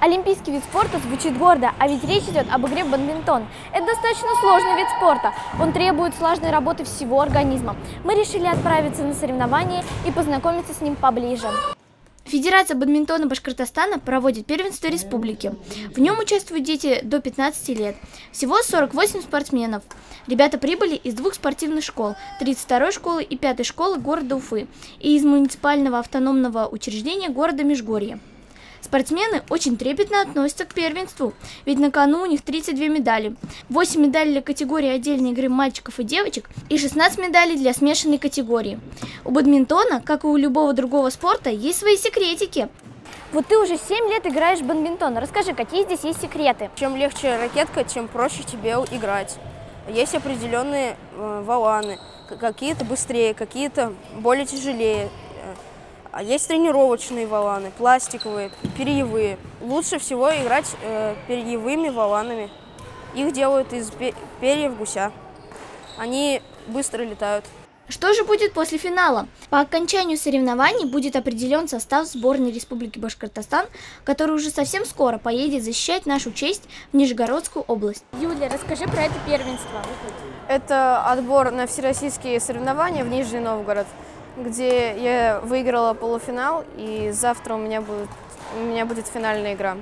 Олимпийский вид спорта звучит гордо, а ведь речь идет об игре в бадминтон. Это достаточно сложный вид спорта. Он требует слаженной работы всего организма. Мы решили отправиться на соревнования и познакомиться с ним поближе. Федерация бадминтона Башкортостана проводит первенство республики. В нем участвуют дети до 15 лет. Всего 48 спортсменов. Ребята прибыли из 2 спортивных школ, 32-й школы и 5-й школы города Уфы и из муниципального автономного учреждения города Межгорье. Спортсмены очень трепетно относятся к первенству, ведь на кону у них 32 медали. 8 медалей для категории отдельной игры мальчиков и девочек и 16 медалей для смешанной категории. У бадминтона, как и у любого другого спорта, есть свои секретики. Вот ты уже 7 лет играешь в бадминтон. Расскажи, какие здесь есть секреты? Чем легче ракетка, тем проще тебе играть. Есть определенные воланы, какие-то быстрее, какие-то более тяжелее. А есть тренировочные воланы, пластиковые, перьевые. Лучше всего играть перьевыми воланами. Их делают из перьев гуся. Они быстро летают. Что же будет после финала? По окончанию соревнований будет определен состав сборной Республики Башкортостан, который уже совсем скоро поедет защищать нашу честь в Нижегородскую область. Юлия, расскажи про это первенство. Это отбор на всероссийские соревнования в Нижний Новгород, где я выиграла полуфинал, и завтра у меня будет финальная игра.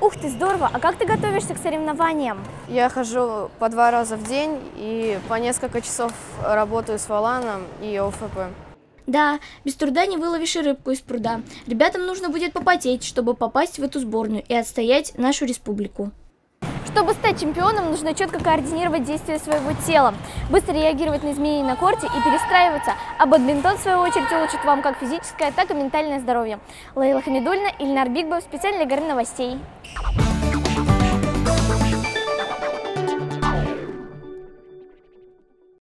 Ух ты, здорово! А как ты готовишься к соревнованиям? Я хожу по 2 раза в день и по несколько часов работаю с воланом и ОФП. Да, без труда не выловишь и рыбку из пруда. Ребятам нужно будет попотеть, чтобы попасть в эту сборную и отстоять нашу республику. Чтобы стать чемпионом, нужно четко координировать действия своего тела, быстро реагировать на изменения на корте и перестраиваться. А бадминтон, в свою очередь, улучшит вам как физическое, так и ментальное здоровье. Лейла Хамидульна, Ильнар Бигбов, специально для «Горы новостей».